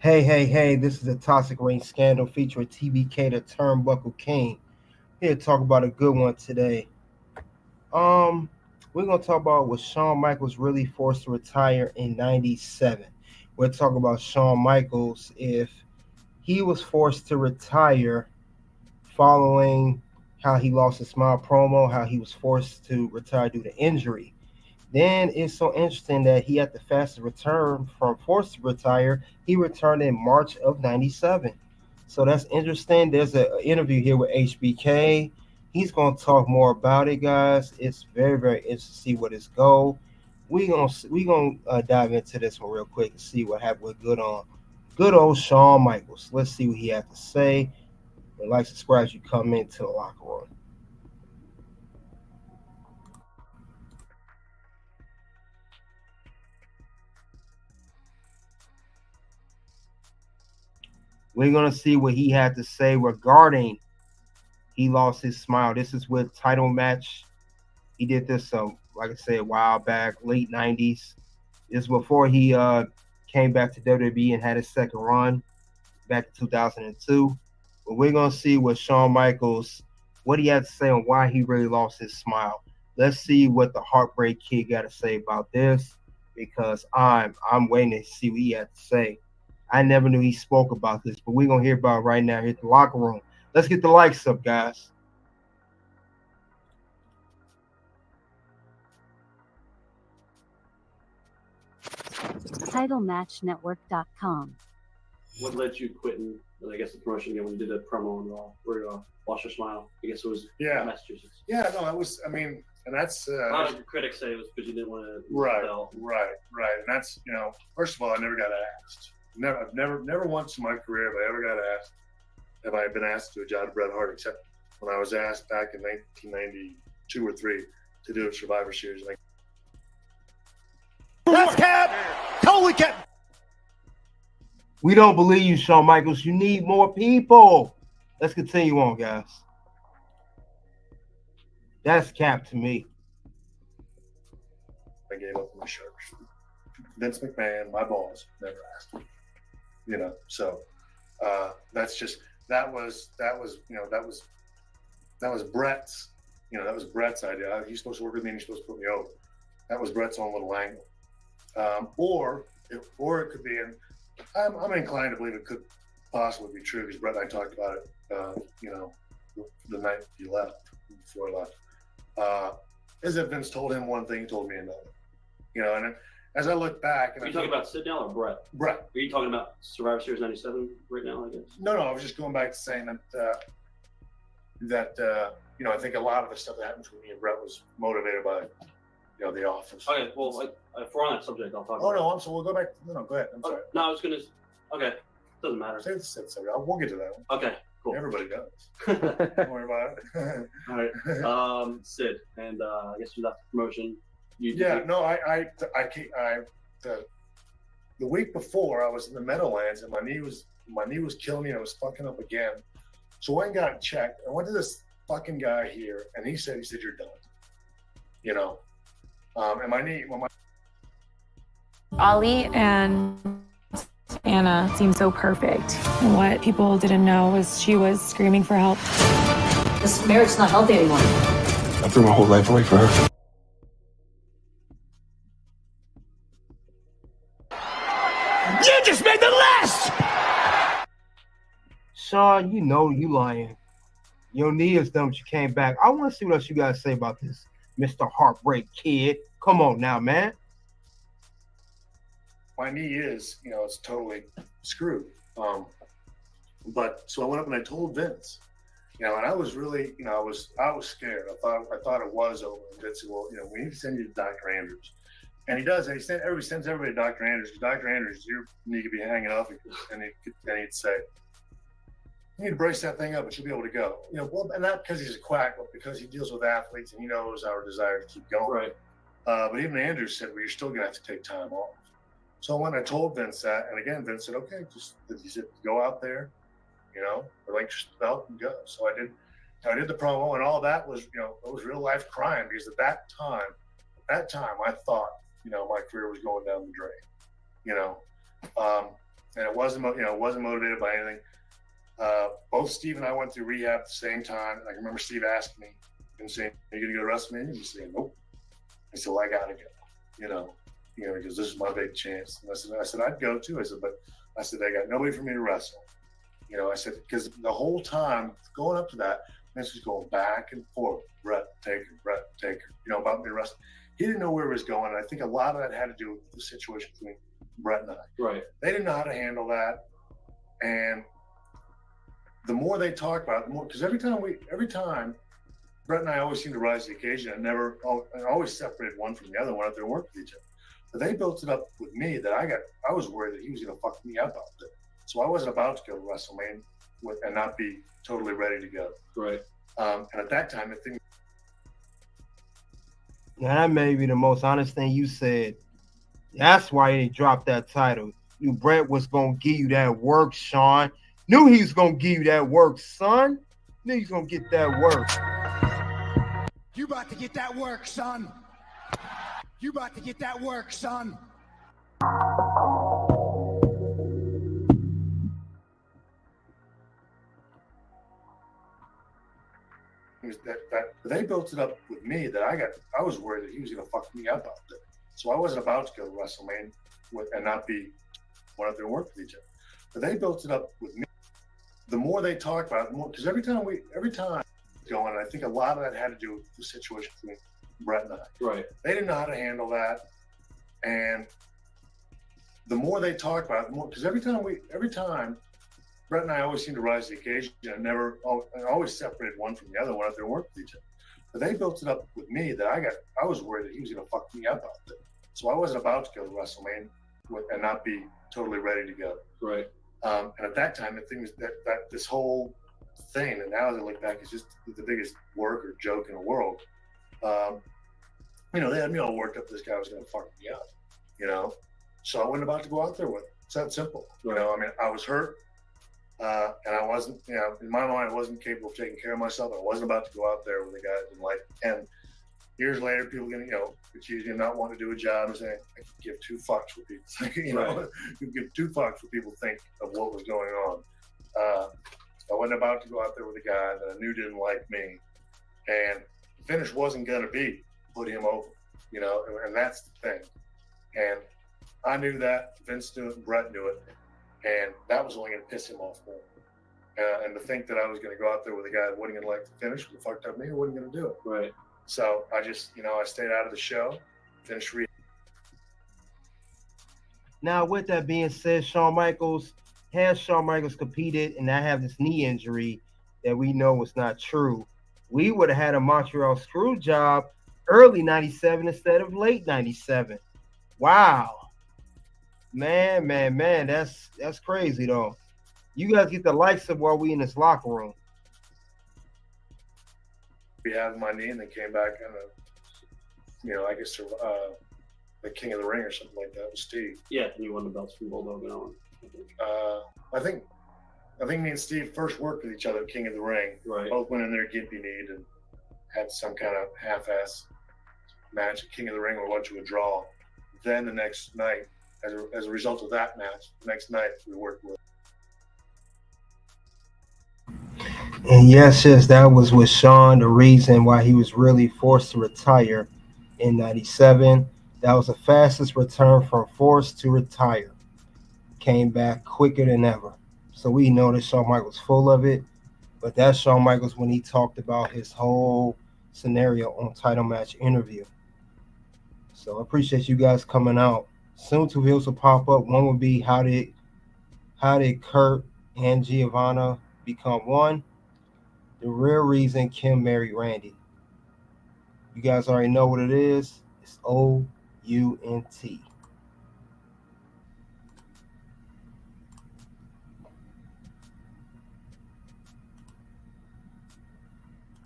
Hey, this is a Toxic Ring Scandal featuring TBK, the Turnbuckle King. Here to talk about a good one today. Um, we're gonna talk about was Shawn Michaels really forced to retire in '97. We're talking about Shawn Michaels if he was forced to retire following how he lost his smile promo, how he was forced to retire due to injury. Then it's so interesting that he had the fastest return from forced to retire. He returned in March of '97. So that's interesting. There's an interview here with HBK. He's going to talk more about it, guys. It's very interesting to see what it's go. We gonna dive into this one real quick and see what happened with good old Shawn Michaels. Let's see what he had to say. And like, subscribe as you come into the locker room. We're gonna see what he had to say regarding he lost his smile. This is with title match. He did this, like I said, a while back, late '90s. This is before he came back to WWE and had his second run back in 2002. But we're gonna see what Shawn Michaels, what he had to say on why he really lost his smile. Let's see what the Heartbreak Kid got to say about this, because I'm waiting to see what he had to say. I never knew he spoke about this, but we're gonna hear about it right now here at the locker room. Let's get the likes up, guys. TitleMatchNetwork.com. What led you quitting, I guess, the promotion again when you did that promo on Raw, where you lost your smile? I guess it was Massachusetts. Yeah, no, that was, and that's... a lot of critics say it was because you didn't want to Right. And that's, first of all, I never got asked. I've never once in my career have I ever got asked, have I been asked to do a job of Bret Hart, except when I was asked back in 1992 or 3 to do a Survivor Series. That's cap! Totally cap! We don't believe you, Shawn Michaels. You need more people. Let's continue on, guys. That's cap to me. I gave up on my shirt. Vince McMahon, my boss, never asked me. So that's just that was Bret's. That was Bret's idea. He's supposed to work with me and he's supposed to put me over. That was Bret's own little angle. Or it could be, and I'm inclined to believe it could possibly be true because Bret and I talked about it, the night he left, before he left. Is that Vince told him one thing, he told me another. And as I look back, Are you talking about Sid now or Bret? Bret. Are you talking about Survivor Series '97 right now? I guess. No, I was just going back to saying that I think a lot of the stuff that happened between me and Bret was motivated by the Office. Okay, well, if we're on that subject, I'll talk. Oh no, we'll go back. No, go ahead. I'm sorry. No, I was gonna. Okay, doesn't matter. We'll get to that one. Okay, cool. Everybody does. Don't worry about it. All right, Sid, and I guess you left the promotion. The week before I was in the Meadowlands and my knee was killing me and I was fucking up again. So I went and got checked. I went to this fucking guy here and he said you're done. And my knee, Ali and Anna seemed so perfect. And what people didn't know was she was screaming for help. This marriage's not healthy anymore. I threw my whole life away for her. You just made the list! Shawn, you lying. Your knee is done, but you came back. I want to see what else you guys say about this, Mr. Heartbreak Kid. Come on now, man. my knee is, it's totally screwed. But so I went up and I told Vince, and I was really, I was scared. I thought it was over. And Vince said, well, we need to send you to Dr. Andrews. And he does. And everybody sends everybody to Dr. Andrews. Dr. Andrews, your knee could be hanging off, and he'd say, you need to brace that thing up, and you'll be able to go. Well, and not because he's a quack, but because he deals with athletes and he knows our desire to keep going. Right. But even Andrews said, well, you're still going to have to take time off. So when I told Vince that, and again, Vince said, okay, he said, go out there, relinquish the belt and go. So I did the promo, and all that was, it was real life crying, because at that time I thought, my career was going down the drain, and it wasn't motivated by anything. Both Steve and I went through rehab at the same time, and I remember Steve asking me and saying, "Are you gonna go to WrestleMania?" And saying, "Nope." I said, "Well, I gotta go," because this is my big chance. And I said, "I'd go too." I said, "But I said I got nobody for me to wrestle." I said, because the whole time going up to that, Vince was going back and forth, Bret Taker, about me wrestling. He didn't know where he was going. And I think a lot of that had to do with the situation between Bret and I. Right. They didn't know how to handle that, and the more they talk about it, the more, because every time Bret and I always seemed to rise to the occasion and always separated one from the other, went out there and worked with each other. But they built it up with me that I was worried that he was going to fuck me up out there. So I wasn't about to go to WrestleMania and not be totally ready to go. Right. And at that time, I think. Now, that may be the most honest thing you said. That's why he dropped that title. You Bret was going to give you that work, Shawn. Knew he was going to give you that work, son. Knew he was going to get that work. You about to get that work, son. You about to get that work, son. That they built it up with me that I was worried that he was going to fuck me up out there. So I wasn't about to go to WrestleMania and not be one out there and work with each other. But they built it up with me. The more they talk about it, the more, because every time going, I think a lot of that had to do with the situation between Bret and I. Right. They didn't know how to handle that, and the more they talk about it, the more, because every time Bret and I always seemed to rise to the occasion and always separated one from the other, went out there and worked with each other. But they built it up with me that I was worried that he was going to fuck me up out there. So I wasn't about to go to WrestleMania and not be totally ready to go. Right. And at that time, the thing was that this whole thing, and now as I look back, is just the biggest work or joke in the world. They had me all worked up. This guy was going to fuck me up, So I wasn't about to go out there with it. It's that simple. Right. I was hurt, and I wasn't, in my mind, I wasn't capable of taking care of myself. I wasn't about to go out there with a guy I didn't like. And years later, people going to, accuse me of not wanting to do a job and saying, I could give two fucks what people think, Right. You give two fucks what people think of what was going on. I wasn't about to go out there with a guy that I knew didn't like me, and the finish wasn't going to be put him over, and that's the thing. And I knew that, Vince knew it, and Bret knew it, and that was only going to piss him off more. And to think that I was going to go out there with a guy that wasn't going to like the finish, would have fucked up me, I wasn't going to do it. Right. So I just, I stayed out of the show, finished reading. Now, with that being said, Shawn Michaels competed and not have this knee injury that we know was not true, we would have had a Montreal screw job early 97 instead of late 97. Wow. Man, that's crazy, though. You guys get the likes of while we in this locker room. Rehab my knee and then came back and, I guess the King of the Ring or something like that with Steve. Yeah, and you won the belts from Bulldog and Owen. I think me and Steve first worked with each other at King of the Ring. Right. Both went in there gimpy kneed and had some kind of half-ass match at King of the Ring where we went to a draw. Then the next night, as a result of that match, the next night we worked with. And yes, that was with Shawn, the reason why he was really forced to retire in 97. That was the fastest return from forced to retire. Came back quicker than ever. So we know that Shawn Michaels full of it, but that's Shawn Michaels when he talked about his whole scenario on Title Match Interview. So I appreciate you guys coming out. Soon two videos will pop up. One will be how did Kurt and Giovanna become one? The real reason Kim married Randy. You guys already know what it is. It's OUNT.